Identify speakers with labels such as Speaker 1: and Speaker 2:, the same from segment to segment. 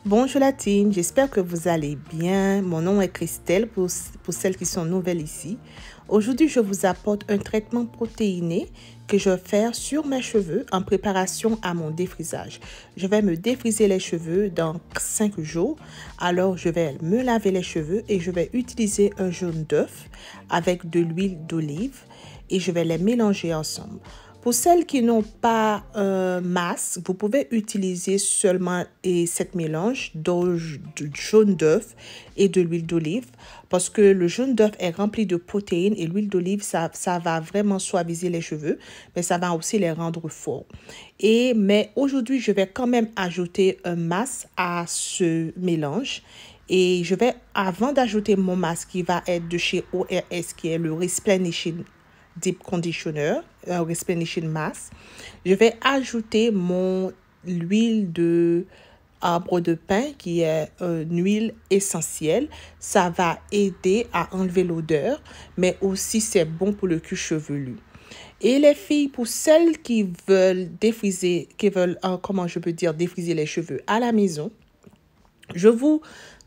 Speaker 1: Bonjour la team, j'espère que vous allez bien. Mon nom est Christelle pour celles qui sont nouvelles ici. Aujourd'hui, je vous apporte un traitement protéiné que je vais faire sur mes cheveux en préparation à mon défrisage. Je vais me défriser les cheveux dans 5 jours. Alors, je vais me laver les cheveux et je vais utiliser un jaune d'œuf avec de l'huile d'olive et je vais les mélanger ensemble. Pour celles qui n'ont pas masse, vous pouvez utiliser seulement cette mélange de jaune d'œuf et de l'huile d'olive parce que le jaune d'œuf est rempli de protéines et l'huile d'olive, ça va vraiment suaviser les cheveux, mais ça va aussi les rendre forts. Mais aujourd'hui, je vais quand même ajouter un masse à ce mélange. Et je vais, avant d'ajouter mon masque qui va être de chez ORS, qui est le Replenishing Deep Conditioner, Replenishing Mask, je vais ajouter mon huile de arbre de pin qui est une huile essentielle. Ça va aider à enlever l'odeur, mais aussi c'est bon pour le cuir chevelu. Et les filles, pour celles qui veulent défriser, défriser les cheveux à la maison, je vous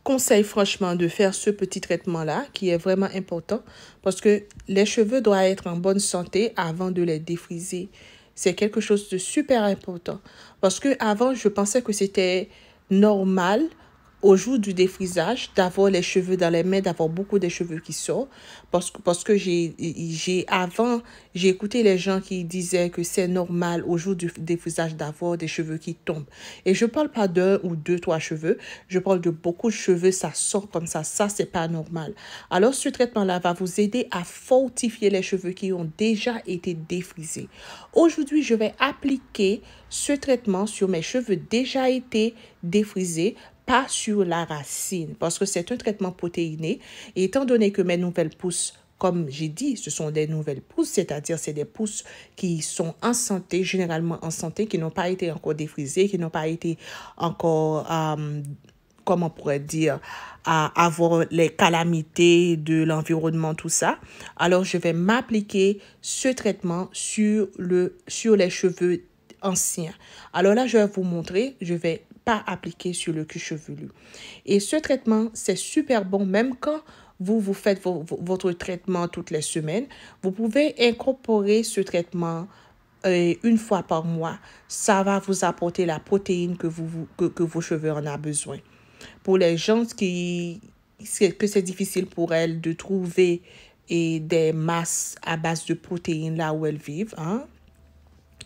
Speaker 1: conseille franchement de faire ce petit traitement-là qui est vraiment important parce que les cheveux doivent être en bonne santé avant de les défriser. C'est quelque chose de super important parce que avant je pensais que c'était normal au jour du défrisage d'avoir les cheveux dans les mains, d'avoir beaucoup de cheveux qui sortent parce que j'ai écouté les gens qui disaient que c'est normal au jour du défrisage d'avoir des cheveux qui tombent. Et je parle pas d'un ou deux, trois cheveux, je parle de beaucoup de cheveux, ça sort comme ça c'est pas normal. Alors ce traitement-là va vous aider à fortifier les cheveux qui ont déjà été défrisés. Aujourd'hui, je vais appliquer ce traitement sur mes cheveux déjà été défrisés, pas sur la racine, parce que c'est un traitement protéiné. Et étant donné que mes nouvelles pousses, comme j'ai dit, ce sont des nouvelles pousses, c'est-à-dire c'est des pousses qui sont en santé, généralement en santé, qui n'ont pas été encore défrisées, qui n'ont pas été encore, comment on pourrait dire, à avoir les calamités de l'environnement, tout ça. Alors, je vais m'appliquer ce traitement sur les cheveux anciens. Alors là, je vais vous montrer, je vais pas appliquer sur le cuir chevelu. Et ce traitement, c'est super bon, même quand vous faites votre traitement toutes les semaines, vous pouvez incorporer ce traitement une fois par mois. Ça va vous apporter la protéine que vos cheveux en ont besoin. Pour les gens que c'est difficile pour elles de trouver des masses à base de protéines là où elles vivent, hein?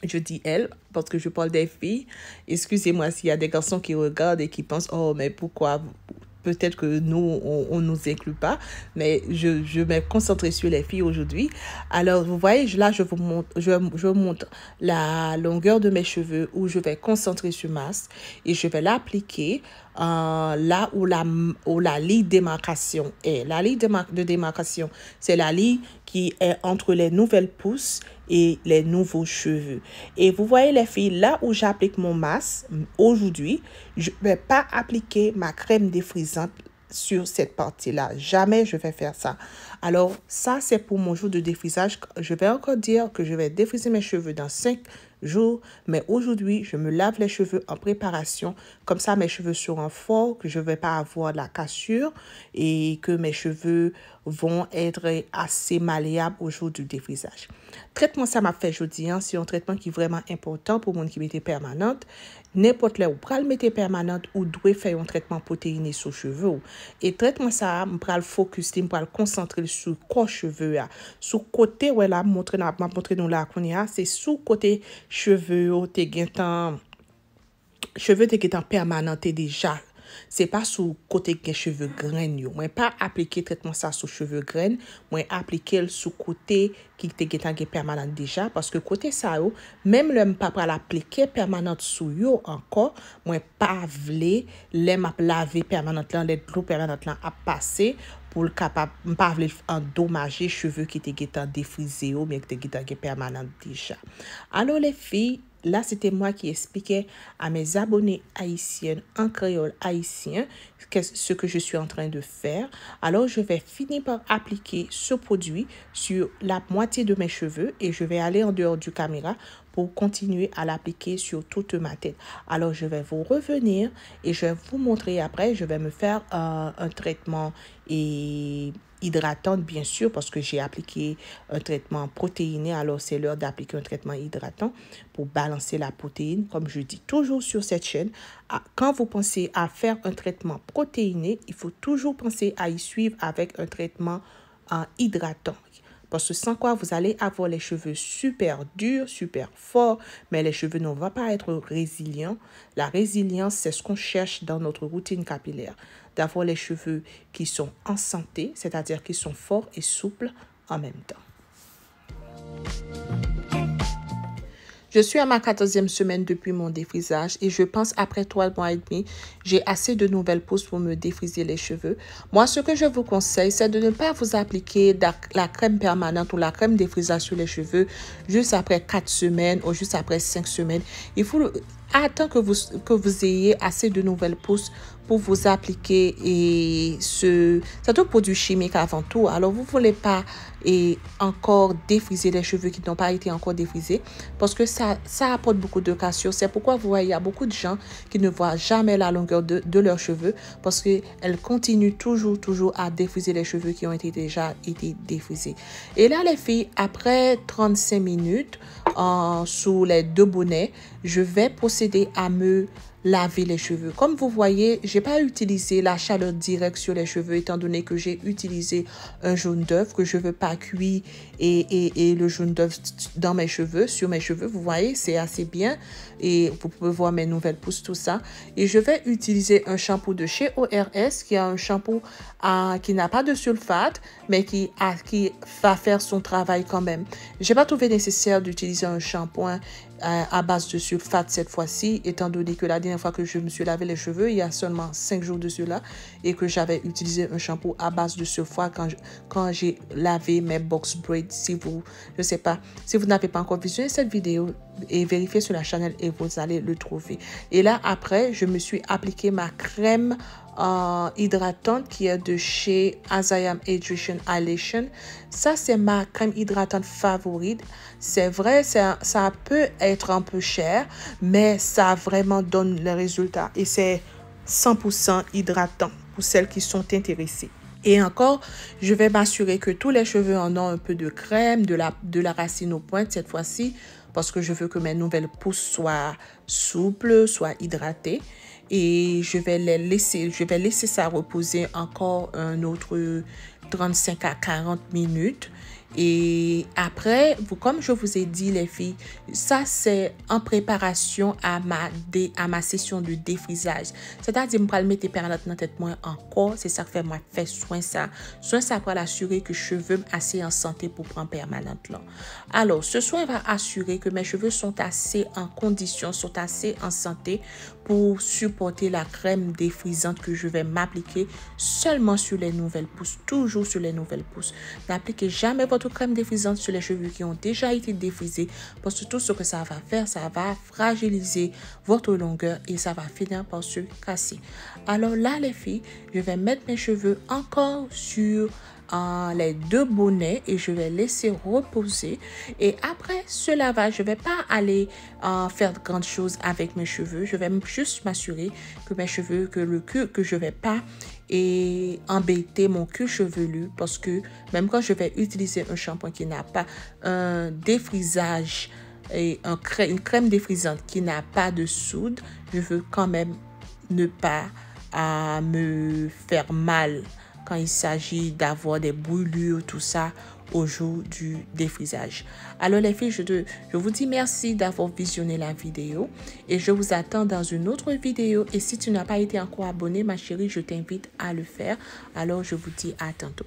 Speaker 1: Je dis elles parce que je parle des filles. Excusez-moi s'il y a des garçons qui regardent et qui pensent, oh, mais pourquoi? Peut-être que nous, on ne nous inclut pas, mais je vais concentrer sur les filles aujourd'hui. Alors, vous voyez, là, je vous montre la longueur de mes cheveux où je vais concentrer sur masse et je vais l'appliquer là où la ligne de démarcation est. La ligne de démarcation, c'est la ligne qui est entre les nouvelles pousses et les nouveaux cheveux. Et vous voyez les filles, là où j'applique mon masque aujourd'hui, je ne vais pas appliquer ma crème défrisante sur cette partie-là. Jamais je vais faire ça. Alors, ça, c'est pour mon jour de défrisage. Je vais encore dire que je vais défriser mes cheveux dans 5 jours. Mais aujourd'hui, je me lave les cheveux en préparation. Comme ça, mes cheveux seront forts, que je ne vais pas avoir de la cassure et que mes cheveux vont être assez malléables au jour du défrisage. Traitement, ça m'a fait aujourd'hui. C'est un traitement qui est vraiment important pour mon qui mette permanente. N'importe là où pral mettre permanente ou doit faire un traitement protéiné sur cheveux. Et traitement ça, me pral focus, me pral concentrer sur corps cheveux sur côté où là montrer nous là qu'on y a, c'est sous côté cheveux cheveux te getan permanente déjà. C'est pas sous côté que cheveux graines yo. Moi pas appliquer traitement ça sur cheveux graines, moi appliquer sous côté qui te getan permanente déjà parce que côté ça yo, même le pas pas l'appliquer permanente sous yo encore, moi pas vle les m'a laver permanente là, les l'eau permanente là à passer pour le capable pas vle endommager cheveux qui te getan défrisé ou bien qui te getan permanente déjà. Alors les filles, là, c'était moi qui expliquais à mes abonnés haïtiennes en créole haïtien ce que je suis en train de faire. Alors, je vais finir par appliquer ce produit sur la moitié de mes cheveux et je vais aller en dehors du caméra pour continuer à l'appliquer sur toute ma tête. Alors, je vais vous revenir et je vais vous montrer après. Je vais me faire un traitement et hydratante, bien sûr, parce que j'ai appliqué un traitement protéiné. Alors, c'est l'heure d'appliquer un traitement hydratant pour balancer la protéine. Comme je dis toujours sur cette chaîne, quand vous pensez à faire un traitement protéiné, il faut toujours penser à y suivre avec un traitement hydratant. Parce que sans quoi, vous allez avoir les cheveux super durs, super forts, mais les cheveux ne vont pas être résilients. La résilience, c'est ce qu'on cherche dans notre routine capillaire. D'avoir les cheveux qui sont en santé, c'est-à-dire qui sont forts et souples en même temps. Je suis à ma 14e semaine depuis mon défrisage et je pense après 3 mois et demi, j'ai assez de nouvelles pousses pour me défriser les cheveux. Moi, ce que je vous conseille, c'est de ne pas vous appliquer la crème permanente ou la crème défrisage sur les cheveux juste après 4 semaines ou juste après 5 semaines. Il faut attendre que vous ayez assez de nouvelles pousses pour vous appliquer et c'est un produit chimique avant tout. Alors, vous ne voulez pas encore défriser les cheveux qui n'ont pas été encore défrisés parce que ça apporte beaucoup de cassure. C'est pourquoi vous voyez, il y a beaucoup de gens qui ne voient jamais la longueur de leurs cheveux parce qu'elles continuent toujours à défriser les cheveux qui ont déjà été défrisés. Et là, les filles, après 35 minutes sous les 2 bonnets, je vais procéder à me laver les cheveux. Comme vous voyez, j'ai pas utilisé la chaleur directe sur les cheveux étant donné que j'ai utilisé un jaune d'œuf que je veux pas cuire et le jaune d'œuf dans mes cheveux, sur mes cheveux. Vous voyez, c'est assez bien et vous pouvez voir mes nouvelles pousses, tout ça. Et je vais utiliser un shampoing de chez ORS qui a un shampoing qui n'a pas de sulfate mais qui va faire son travail quand même. J'ai pas trouvé nécessaire d'utiliser un shampoing à base de sulfate cette fois-ci, étant donné que la dernière fois que je me suis lavé les cheveux, il y a seulement 5 jours de cela, et que j'avais utilisé un shampoing à base de sulfate quand j'ai lavé mes box braids. Je sais pas, si vous n'avez pas encore visionné cette vidéo, et vérifiez sur la chaîne et vous allez le trouver. Et là, après, je me suis appliqué ma crème hydratante qui est de chez Azayam Hydration Hydration. Ça, c'est ma crème hydratante favorite. C'est vrai, ça peut être un peu cher, mais ça vraiment donne le résultat. Et c'est 100% hydratant pour celles qui sont intéressées. Et encore, je vais m'assurer que tous les cheveux en ont un peu de crème, de la racine aux pointes cette fois-ci, parce que je veux que mes nouvelles pousses soient souples, soient hydratées. Et je vais laisser ça reposer encore un autre 35 à 40 minutes. Et après, comme je vous ai dit, les filles, ça c'est en préparation à ma session de défrisage. C'est-à-dire, je vais le mettre permanent dans tête moins encore. C'est ça que fait soin ça. Soin ça pour assurer que cheveux assez en santé pour prendre permanente là. Alors, ce soin va assurer que mes cheveux sont assez en condition, sont assez en santé pour supporter la crème défrisante que je vais m'appliquer seulement sur les nouvelles pousses, toujours sur les nouvelles pousses. N'appliquez jamais votre crème défrisante sur les cheveux qui ont déjà été défrisés parce que tout ce que ça va faire, ça va fragiliser votre longueur et ça va finir par se casser. Alors là, les filles, je vais mettre mes cheveux encore sur les 2 bonnets et je vais laisser reposer. Et après ce lavage, je vais pas aller faire de grandes choses avec mes cheveux. Je vais juste m'assurer que mes cheveux, que je vais pas embêter mon cuir chevelu parce que même quand je vais utiliser un shampoing qui n'a pas un défrisage et une crème défrisante qui n'a pas de soude, je veux quand même ne pas me faire mal quand il s'agit d'avoir des brûlures, tout ça, au jour du défrisage. Alors les filles, je vous dis merci d'avoir visionné la vidéo et je vous attends dans une autre vidéo. Et si tu n'as pas été encore abonné, ma chérie, je t'invite à le faire. Alors je vous dis à tantôt.